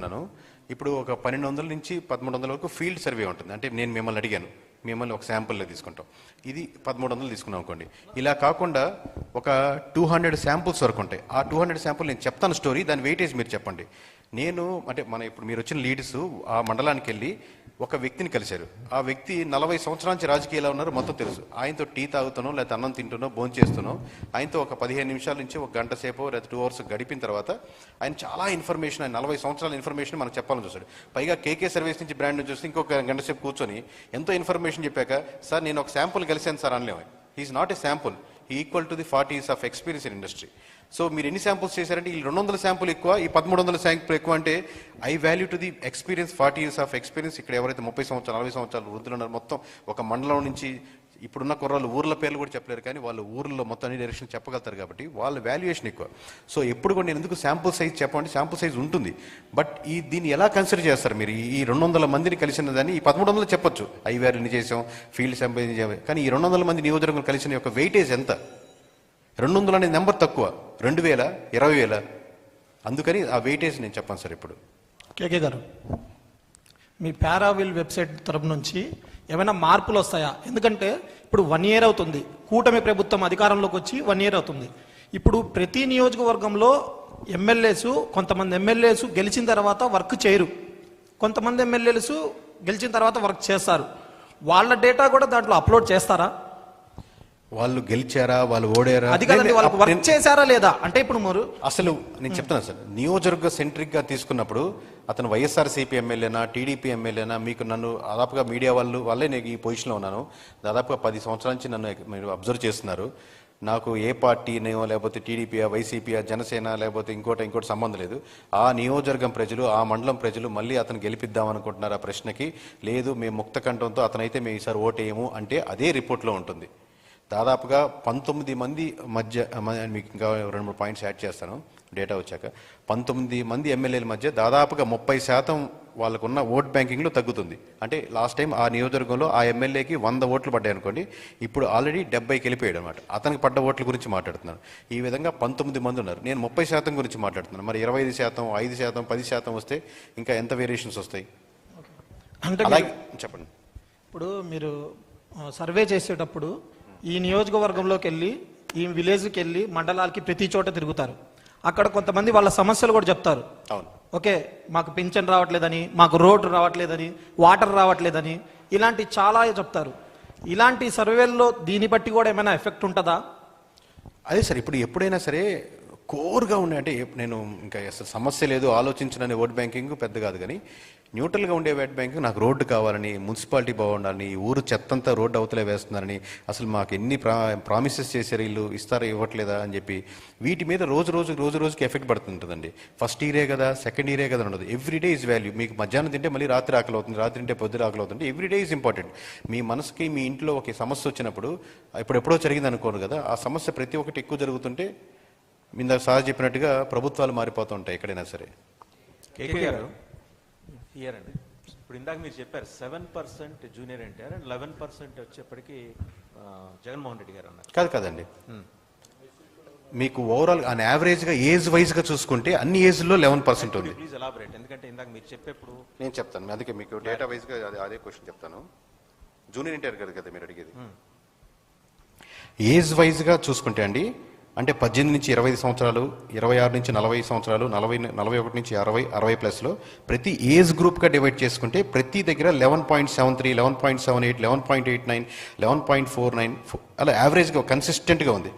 నన్ను ఇప్పుడు ఒక 1200 నుంచి 1300 వరకు ఫీల్డ్ సర్వే ఉంటుంది. అంటే నేను మిమ్మల్ని అడిగాను, మిమ్మల్ని ఒక శాంపుల్లో తీసుకుంటాం, ఇది 1300 తీసుకున్నాం అనుకోండి. ఇలా కాకుండా ఒక 200 శాంపుల్స్ వరకు ఉంటాయి. ఆ 200 శాంపుల్ నేను చెప్తాను స్టోరీ, దాని వెయిటేజ్ మీరు చెప్పండి. నేను అంటే ఇప్పుడు మీరు వచ్చిన లీడ్స్ ఆ మండలానికి వెళ్ళి ఒక వ్యక్తిని కలిశారు. ఆ వ్యక్తి 40 సంవత్సరాల నుంచి రాజకీయాల్లో ఉన్నారు, మొత్తం తెలుసు. ఆయనతో టీ తాగుతానో లేకపోతే అన్నం తింటునో భోజనం చేస్తున్నాం, ఆయనతో ఒక 15 నిమిషాల నుంచి ఒక గంట సేపు లేదా 2 అవర్స్ గడిపిన తర్వాత ఆయన చాలా ఇన్ఫర్మేషన్, ఆయన 40 సంవత్సరాల ఇన్ఫర్మేషన్ మనకు చెప్పాలని చూస్తాడు. పైగా కేకే సర్వీస్ నుంచి బ్రాండ్ నుంచి వస్తే ఇంకొక గంట సేపు కూర్చొని ఎంతో ఇన్ఫర్మేషన్ చెప్పాక, సార్ నేను ఒక శాంపుల్ కలిసాను సార్ అనలేము. He's not a sample, he equal to the 40 years of experience in industry. So మీరు ఎన్ని శాంపుల్స్ చేశారంటే ఈ 200 శాంపుల్ ఎక్కువ, ఈ 1300 శాంపుల్ ఎక్కువ. అంటే I value to the experience, 40 years of experience. ఇక్కడ ఎవరైతే 30 సంవత్సరాలు 40 సంవత్సరాలు వృద్ధులు ఉన్నారు, మొత్తం ఒక మండలం నుంచి ఇప్పుడున్న కుర్రాళ్ళు ఊర్ల పేర్లు కూడా చెప్పలేరు, కానీ వాళ్ళు ఊర్లో మొత్తం అన్ని డైరెక్షన్ చెప్పగలుగుతారు కాబట్టి వాళ్ళ వాల్యుయేషన్ ఎక్కువ. సో ఎప్పుడు కూడా నేను ఎందుకు శాంపుల్ సైజ్ చెప్పండి, శాంపుల్ సైజ్ ఉంటుంది, బట్ దీన్ని ఎలా కన్సిడర్ చేస్తారు మీరు? ఈ 200 మందిని కలిసిన దాన్ని ఈ 1300 చెప్పొచ్చు, ఐవీఆర్ ఎన్ని చేసాం, ఫీల్డ్ శాంపుల్ ఎన్ని చేసాం, కానీ ఈ 200 మంది నియోజకవర్గం కలిసిన యొక్క వెయిటేజ్ ఎంత? 200 అనే నెంబర్ తక్కువ, 2000 20,000. అందుకని ఆ వెయిటేజ్ నేను చెప్పాను సార్. ఇప్పుడు కేకే గారు, మీ పారావిల్ వెబ్సైట్ తరపు నుంచి ఏమైనా మార్పులు వస్తాయా? ఎందుకంటే ఇప్పుడు 1 year అవుతుంది, కూటమి ప్రభుత్వం అధికారంలోకి వచ్చి 1 year అవుతుంది. ఇప్పుడు ప్రతి నియోజకవర్గంలో ఎమ్మెల్యేసు, కొంతమంది ఎమ్మెల్యేసు గెలిచిన తర్వాత వర్క్ చేయరు, కొంతమంది ఎమ్మెల్యేలు గెలిచిన తర్వాత వర్క్ చేస్తారు. వాళ్ళ డేటా కూడా దాంట్లో అప్లోడ్ చేస్తారా? వాళ్ళు గెలిచారా, వాళ్ళు ఓడారా, అది కాదండి, వాళ్ళకి వర్క్ చేశారా లేదా అంటే ఇప్పుడు మీరు అసలు నేను చెప్తాను సార్. నియోజకవర్గ సెంట్రిక్ గా తీసుకున్నప్పుడు అతను వైఎస్ఆర్సీపీ ఎమ్మెల్యేనా, టీడీపీ ఎమ్మెల్యేనా, మీకు నన్ను దాదాపుగా మీడియా వాళ్ళే నేను ఈ పొజిషన్లో ఉన్నాను, దాదాపుగా 10 సంవత్సరాల నుంచి నన్ను మీరు అబ్జర్వ్ చేస్తున్నారు. నాకు ఏ పార్టీనో లేకపోతే టీడీపీయా, వైసీపీయా, జనసేన లేకపోతే ఇంకోటి సంబంధం లేదు. ఆ నియోజకవర్గం ప్రజలు, ఆ మండలం ప్రజలు మళ్ళీ అతను గెలిపిద్దాం అనుకుంటున్నారు. ఆ ప్రశ్నకి లేదు, మేము ముక్త కంఠంతో అతనైతే మేము ఈసారి ఓటేయము అంటే అదే రిపోర్ట్లో ఉంటుంది. దాదాపుగా 19 మంది మధ్య, మీకు ఇంకా 2-3 పాయింట్స్ యాడ్ చేస్తాను డేటా వచ్చాక, 19 మంది ఎమ్మెల్యేల మధ్య దాదాపుగా 30% వాళ్ళకున్న ఓట్ బ్యాంకింగ్లో తగ్గుతుంది. అంటే లాస్ట్ టైం ఆ నియోజకవర్గంలో ఆ ఎమ్మెల్యేకి 100 ఓట్లు పడ్డాయి అనుకోండి, ఇప్పుడు ఆల్రెడీ 70కి వెళ్ళిపోయాడు అనమాట. అతనికి పడ్డ ఓట్ల గురించి మాట్లాడుతున్నాను. ఈ విధంగా 19 మంది ఉన్నారు. నేను 30% గురించి మాట్లాడుతున్నాను. మరి 25%, 5%, 10% వస్తే ఇంకా ఎంత వేరియేషన్స్ వస్తాయి? అంటే అలాగే చెప్పండి. ఇప్పుడు మీరు సర్వే చేసేటప్పుడు ఈ నియోజకవర్గంలోకి వెళ్ళి, ఈ విలేజ్కి వెళ్ళి, మండలాలకి ప్రతి చోట తిరుగుతారు. అక్కడ కొంతమంది వాళ్ళ సమస్యలు కూడా చెప్తారు. అవును, ఓకే, మాకు పింఛన్ రావట్లేదని, మాకు రోడ్డు రావట్లేదని, వాటర్ రావట్లేదని, ఇలాంటి చాలా చెప్తారు. ఇలాంటి సర్వేల్లో దీన్ని బట్టి కూడా ఏమైనా ఎఫెక్ట్ ఉంటుందా? అదే సార్, ఇప్పుడు ఎప్పుడైనా సరే కోర్గా ఉన్నాయి అంటే నేను ఇంకా అసలు సమస్య లేదు ఆలోచించనని ఓట్ బ్యాంకింగ్ పెద్ద కాదు, కానీ న్యూట్రల్గా ఉండే ఓట్ బ్యాంకింగ్ నాకు రోడ్డు కావాలని, మున్సిపాలిటీ బాగుండాలని, ఊరు చెత్తంతా రోడ్డు అవతలే వేస్తున్నారని, అసలు మాకు ఎన్ని ప్రామిసెస్ చేశారు వీళ్ళు, ఇస్తారా ఇవ్వట్లేదా అని చెప్పి వీటి మీద రోజుకి ఎఫెక్ట్ పడుతుంటుందండి. ఫస్ట్ ఇయరే కదా, సెకండ్ ఇయరే కదా ఉండదు. Everyday is value. మీకు మధ్యాహ్నం తింటే మళ్ళీ రాత్రి ఆకలి అవుతుంది, రాత్రి తింటే పొద్దున ఆకలి అవుతుంది. Everyday is important. మీ మనసుకి మీ ఇంట్లో ఒక సమస్య వచ్చినప్పుడు, ఎప్పుడో జరిగింది అనుకోరు కదా, ఆ సమస్య ప్రతి ఒక్కటి ఎక్కువ జరుగుతుంటే ఇందాక సార్ చెప్పినట్టుగా ప్రభుత్వాలు మారిపోతూ ఉంటాయి ఎక్కడైనా సరే. కేకే గారు హియర్ అండి, ఇప్పుడు ఇందాక మీరు చెప్పారు 7% జూనియర్ ఎన్టీఆర్ అండ్ 11% వచ్చేప్పటికి జగన్మోహన్ రెడ్డి గారు అన్నారు. కాదండి, మీకు ఓవరాల్ ఆన్ యావరేజ్గా ఏజ్ వైజ్గా చూసుకుంటే అన్ని ఏజ్లో 11% ఉంది. ప్లీజ్ ఎలాబరేట్, ఎందుకంటే ఇందాక మీరు చెప్పేప్పుడు నేను చెప్తాను, అందుకే మీకు డేటా వైజ్గా అదే క్వశ్చన్ చెప్తాను. జూనియర్ ఎన్టీఆర్ గారు కదా మీరు అడిగేది. ఏజ్ వైజ్గా చూసుకుంటే అండి, అంటే 18 నుంచి 25 సంవత్సరాలు, 26 నుంచి 40 సంవత్సరాలు, 41 నుంచి 60, 60+ ప్రతి ఏజ్ గ్రూప్గా డివైడ్ చేసుకుంటే ప్రతి దగ్గర 11.73, 11.78, 11.89, 11.49 అలా యావరేజ్గా కన్సిస్టెంట్గా ఉంది.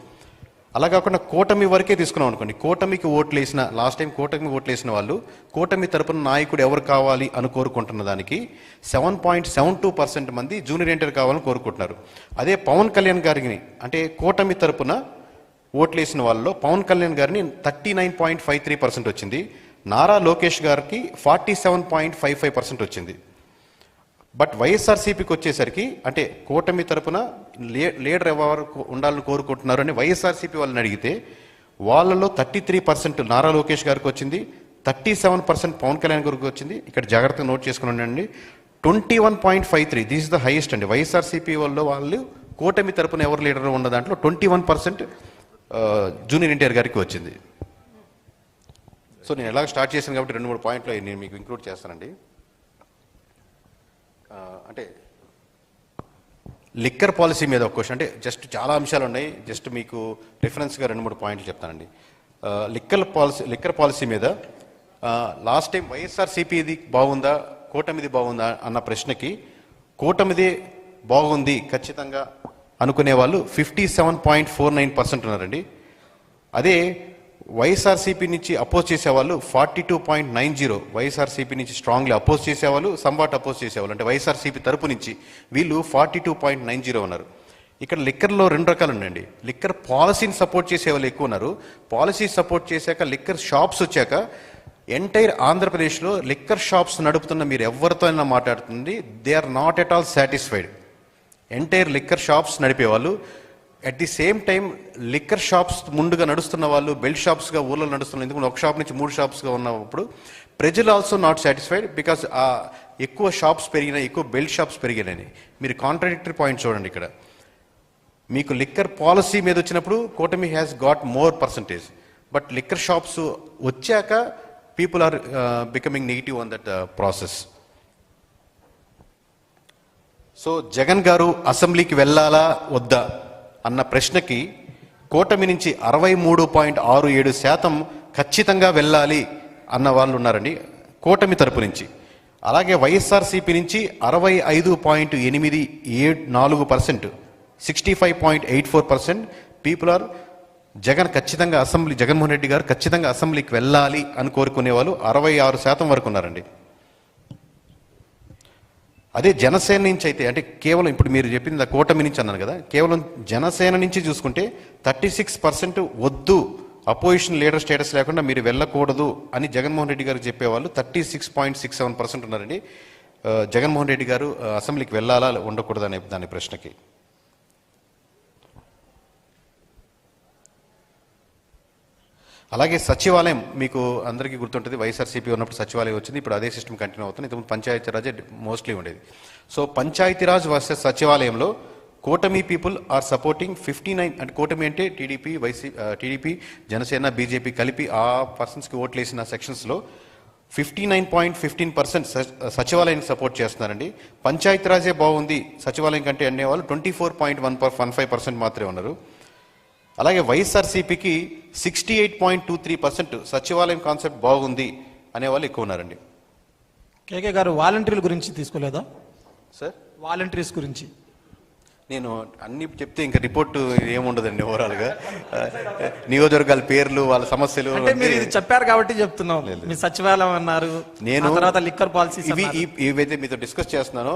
అలా కాకుండా కూటమి వరకే తీసుకున్నాం అనుకోండి, కూటమికి ఓట్లు వేసిన, లాస్ట్ టైం కూటమి ఓట్లు వేసిన వాళ్ళు కూటమి తరపున నాయకుడు ఎవరు కావాలి అని కోరుకుంటున్న దానికి 7.72% మంది జూనియర్ ఎన్టీఆర్ కావాలని కోరుకుంటున్నారు. అదే పవన్ కళ్యాణ్ గారిని, అంటే కూటమి తరపున ఓట్లేసిన వాళ్ళలో పవన్ కళ్యాణ్ గారిని 39.53% వచ్చింది, నారా లోకేష్ గారికి 47.55% వచ్చింది. బట్ వైఎస్ఆర్సీపీకి వచ్చేసరికి, అంటే కూటమి తరపున లీడర్ ఎవరు ఉండాలని కోరుకుంటున్నారు అని వైఎస్ఆర్సీపీ వాళ్ళని అడిగితే వాళ్ళలో 33% నారా లోకేష్ గారికి వచ్చింది, 37% పవన్ కళ్యాణ్ గారికి వచ్చింది. ఇక్కడ జాగ్రత్తగా నోట్ చేసుకుని ఉండండి, 21.53 దిస్ ఇస్ ద హైయెస్ట్ అండి. వైఎస్ఆర్సీపీ వాళ్ళు కూటమి తరపున ఎవరు లీడర్ ఉన్న దాంట్లో 21% జూనియర్ ఎన్టీఆర్ గారికి వచ్చింది. సో సో నేను ఎలాగ స్టార్ట్ చేశాను కాబట్టి 2-3 పాయింట్లు నేను మీకు ఇంక్లూడ్ చేస్తానండి. అంటే లిక్కర్ పాలసీ మీద ఒక క్వశ్చన్, అంటే జస్ట్ చాలా అంశాలు ఉన్నాయి, జస్ట్ మీకు రిఫరెన్స్గా 2-3 పాయింట్లు చెప్తానండి. లిక్కర్ పాలసీ మీద లాస్ట్ టైం వైఎస్ఆర్సీపీది బాగుందా కూటమిది బాగుందా అన్న ప్రశ్నకి కూటమిది బాగుంది ఖచ్చితంగా అనుకునే వాళ్ళు 57.49% ఉన్నారండి. అదే వైఎస్ఆర్సీపీ నుంచి అపోజ్ చేసేవాళ్ళు 42.90, వైఎస్ఆర్సీపీ నుంచి స్ట్రాంగ్లీ అపోజ్ చేసేవాళ్ళు, సంవాట్ అపోజ్ చేసేవాళ్ళు, అంటే వైఎస్ఆర్సీపీ తరపు నుంచి వీళ్ళు 42.90 ఉన్నారు. ఇక్కడ లిక్కర్లో 2 రకాలు ఉన్నాయండి. లిక్కర్ పాలసీని సపోర్ట్ చేసే వాళ్ళు ఎక్కువ ఉన్నారు. పాలసీ సపోర్ట్ చేశాక లిక్కర్ షాప్స్ వచ్చాక ఎంటైర్ ఆంధ్రప్రదేశ్లో లిక్కర్ షాప్స్ నడుపుతున్న మీరు ఎవరితో అయినా మాట్లాడుతుంది, they are not at all satisfied. Entire liquor shops నడిపేవాళ్ళు, at the same time liquor shops ముందుగా నడుస్తున్న వాళ్ళు బెల్ట్ షాప్స్గా ఊళ్ళో నడుస్తున్నారు. ఎందుకంటే ఒక షాప్ నుంచి 3 షాప్స్గా ఉన్నప్పుడు ప్రజలు ఆల్సో నాట్ సాటిస్ఫైడ్ బికాస్ ఎక్కువ షాప్స్ పెరిగినాయి, ఎక్కువ బెల్ట్ షాప్స్ పెరిగినాయి. మీరు కాంట్రాడిక్టరీ పాయింట్ చూడండి. ఇక్కడ మీకు లిక్కర్ పాలసీ మీద వచ్చినప్పుడు కూటమి has got more percentage, but liquor shops వచ్చాక people are becoming negative on that process. So Jagan గారు అసెంబ్లీకి వెళ్ళాలా వద్దా అన్న ప్రశ్నకి కూటమి నుంచి 63.67% ఖచ్చితంగా వెళ్ళాలి అన్న వాళ్ళు ఉన్నారండి కూటమి తరపు నుంచి. అలాగే వైఎస్ఆర్సీపీ నుంచి 65.84%, 65.84% పీపుల్ ఆర్ జగన్మోహన్ రెడ్డి గారు ఖచ్చితంగా అసెంబ్లీకి వెళ్ళాలి అని కోరుకునే వాళ్ళు 66% వరకు ఉన్నారండి. అదే జనసేన నుంచి అయితే, అంటే కేవలం ఇప్పుడు మీరు చెప్పింది కూటమి నుంచి అన్నాను కదా, కేవలం జనసేన నుంచి చూసుకుంటే 36% వద్దు, అపోజిషన్ లీడర్ స్టేటస్ లేకుండా మీరు వెళ్ళకూడదు అని జగన్మోహన్ రెడ్డి గారు చెప్పేవాళ్ళు 36.67% ఉన్నారండి. జగన్మోహన్ రెడ్డి గారు అసెంబ్లీకి వెళ్ళాలా ఉండకూడదు అనే దాని ప్రశ్నకి. అలాగే సచివాలయం మీకు అందరికీ గుర్తుంటుంది, వైఎస్ఆర్సీపీ ఉన్నప్పుడు సచివాలయం వచ్చింది, ఇప్పుడు అదే సిస్టమ్ కంటిన్యూ అవుతుంది. ఇంతకుముందు పంచాయతీరాజే మోస్ట్లీ ఉండేది. సో పంచాయతీరాజ్ వర్సెస్ సచివాలయంలో కూటమి పీపుల్ ఆర్ సపోర్టింగ్ 59, అంటే కూటమి అంటే టీడీపీ జనసేన బీజేపీ కలిపి ఆ పర్సన్స్కి ఓట్లు వేసిన సెక్షన్స్లో 59.15% సచివాలయానికి సపోర్ట్ చేస్తున్నారండి. పంచాయతీరాజే బాగుంది సచివాలయం కంటే అనేవాళ్ళు 24.15% మాత్రమే ఉన్నారు. అలాగే వైఎస్ఆర్సీపీకి 68.23% సచివాలయం కాన్సెప్ట్ బాగుంది అనేవాళ్ళు ఎక్కువ ఉన్నారండి. కేకే గారు వాలంటీర్ల గురించి తీసుకోలేదా సార్? వాలంటీర్స్ గురించి నేను అన్ని చెప్తే ఇంకా రిపోర్ట్ ఏముండదండి ఓవరాల్గా. నియోజకవర్గాల పేర్లు వాళ్ళ సమస్యలు మీరు ఇది చెప్పారు కాబట్టి చెప్తున్నాం. మీ సచివాలయం అన్నారు, నేను తర్వాత లిక్కర్ పాలసీ ఇవైతే మీతో డిస్కస్ చేస్తున్నానో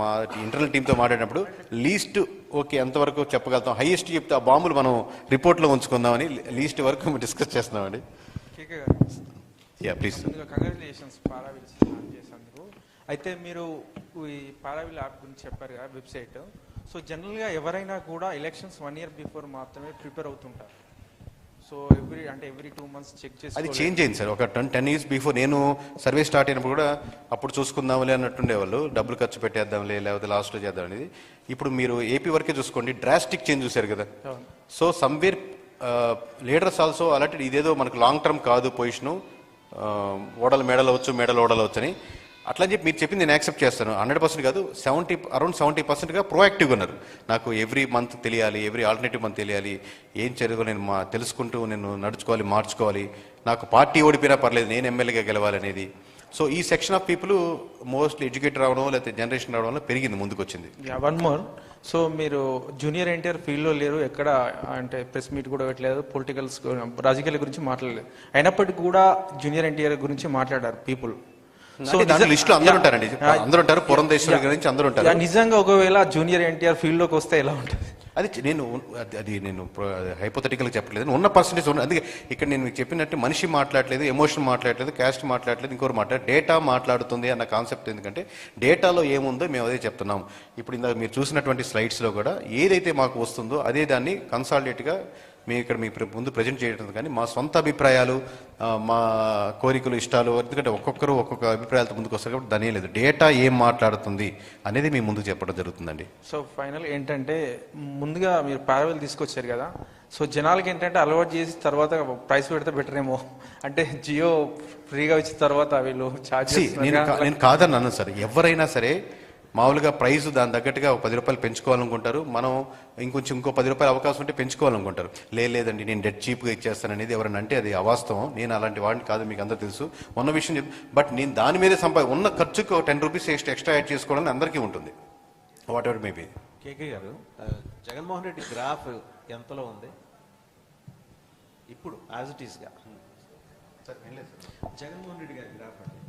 మా ఇంటర్నల్ టీంతో మాట్లాడినప్పుడు లీస్ట్ ఓకే ఎంతవరకు చెప్పగలుగుతాం, హైయెస్ట్ చెప్తే ఆ బాంబులు మనం రిపోర్ట్లో ఉంచుకుందామని లీస్ట్ వరకు డిస్కస్ చేస్తున్నామండి. Yeah please. కంగ్రాచులేషన్స్ పారావిల్స్ చేసినందుకు. అయితే మీరు ఈ పారావిల్ యాప్ గురించి చెప్పారు కదా, వెబ్సైట్. సో జనరల్గా ఎవరైనా కూడా ఎలక్షన్స్ 1 year బిఫోర్ మాత్రమే ప్రిపేర్ అవుతుంటారు. సో ఎవ్రీ 2 months చెక్ చేసి అది చేంజ్ అయింది సార్. ఒక 10 years బిఫోర్ నేను సర్వే స్టార్ట్ అయినప్పుడు కూడా అప్పుడు చూసుకుందాంలే అన్నట్టుండేవాళ్ళు, డబ్బులు ఖర్చు పెట్టేద్దాంలే లేకపోతే లాస్ట్లో చేద్దాం అనేది. ఇప్పుడు మీరు ఏపీ వరకే చూసుకోండి, డ్రాస్టిక్ చేంజ్ చూశారు కదా. సో సమ్వేర్ లీడర్స్ ఆల్సో అలాంటి ఇదేదో మనకు లాంగ్ టర్మ్ కాదు పొజిషను, ఓడలు మెడలు ఓడలవచ్చు అని అట్లా చెప్పి మీరు చెప్పింది నేను యాక్సెప్ట్ చేస్తాను. 100% కాదు, అరౌండ్ 70%గా ప్రోయాక్టివ్గా ఉన్నారు. నాకు ఎవ్రీ మంత్ తెలియాలి, ఎవ్రీ ఆల్టర్నేటివ్ మంత్ తెలియాలి, ఏం జరుగుతుందో నేను తెలుసుకుంటూ నేను నడుచుకోవాలి, మార్చుకోవాలి, నాకు పార్టీ ఓడిపోయినా పర్లేదు నేను ఎమ్మెల్యేగా గెలవాలి అనేది. సో ఈ section of people mostly educated రావడం లేకపోతే జనరేషన్ రావడం వల్ల పెరిగింది, ముందుకు వచ్చింది. One more. సో మీరు జూనియర్ ఎన్టీఆర్ ఫీల్డ్లో లేరు, ఎక్కడ అంటే ప్రెస్ మీట్ కూడా పెట్టలేదు, పొలిటికల్స్ రాజకీయాల గురించి మాట్లాడలేదు, అయినప్పటికీ కూడా జూనియర్ ఎన్టీఆర్ గురించి మాట్లాడారు పీపుల్. సో లిస్టులో అందరూ ఉంటారండి, అందరూ ఉంటారు, పురంధేశ్వరి గురించి అందరూ ఉంటారు. నిజంగా ఒకవేళ జూనియర్ ఎన్టీఆర్ ఫీల్డ్లోకి వస్తే ఎలా ఉంటుంది? అది నేను హైపోథెటికల్గా చెప్పట్లేదు, ఉన్న పర్సెంటేజ్ ఉన్న. అందుకే ఇక్కడ నేను మీకు చెప్పినట్టు మనిషి మాట్లాడలేదు, ఎమోషన్ మాట్లాడలేదు, క్యాస్ట్ మాట్లాడలేదు, ఇంకోరు డేటా మాట్లాడుతుంది అన్న కాన్సెప్ట్. ఎందుకంటే డేటాలో ఏముందో మేము అదే చెప్తున్నాం. ఇప్పుడు ఇందాక మీరు చూసినటువంటి స్లైడ్స్లో కూడా ఏదైతే మాకు వస్తుందో అదే దాన్ని కన్సాలిడేట్గా మేము ఇక్కడ మీ ముందు ప్రజెంట్ చేయడం కానీ మా సొంత అభిప్రాయాలు, మా కోరికలు, ఇష్టాలు, ఎందుకంటే ఒక్కొక్కరు ఒక్కొక్క అభిప్రాయాలతో ముందుకు వస్తారు కాబట్టి దాని లేదు. డేటా ఏం మాట్లాడుతుంది అనేది మీ ముందుకు చెప్పడం జరుగుతుందండి. సో ఫైనల్ ఏంటంటే ముందుగా మీరు పారావెల్ తీసుకొచ్చారు కదా, సో జనాలకి ఏంటంటే అలవాటు చేసి తర్వాత ప్రైస్ పెడితే బెటర్ ఏమో, అంటే జియో ఫ్రీగా ఇచ్చిన తర్వాత వీళ్ళు ఛార్జ్ నేను కాదని అన్నాను సార్. ఎవరైనా సరే మామూలుగా ప్రైస్ దాని తగ్గట్టుగా ఒక 10 రూపాయలు పెంచుకోవాలనుకుంటారు. మనం ఇంకో 10 రూపాయలు అవకాశం ఉంటే పెంచుకోవాలనుకుంటారు. లేదండి నేను డెడ్ చీప్గా ఇచ్చేస్తాను అనేది ఎవరైనా అంటే అది అవాస్తవం. నేను అలాంటి వాడిని కాదు, మీకు అందరూ తెలుసు. ఉన్న విషయం బట్ నేను దాని మీదే ఉన్న ఖర్చుకు 10 రూపీస్ ఎక్స్ట్రా యాడ్ చేసుకోవడం అందరికీ ఉంటుంది. What ever maybe. కేకే గారు, జగన్మోహన్ రెడ్డి గ్రాఫ్ ఎంతలో ఉంది ఇప్పుడు యాజ్ ఇట్ ఈస్గా? జగన్మోహన్ రెడ్డి గారి గ్రాఫ్ అండి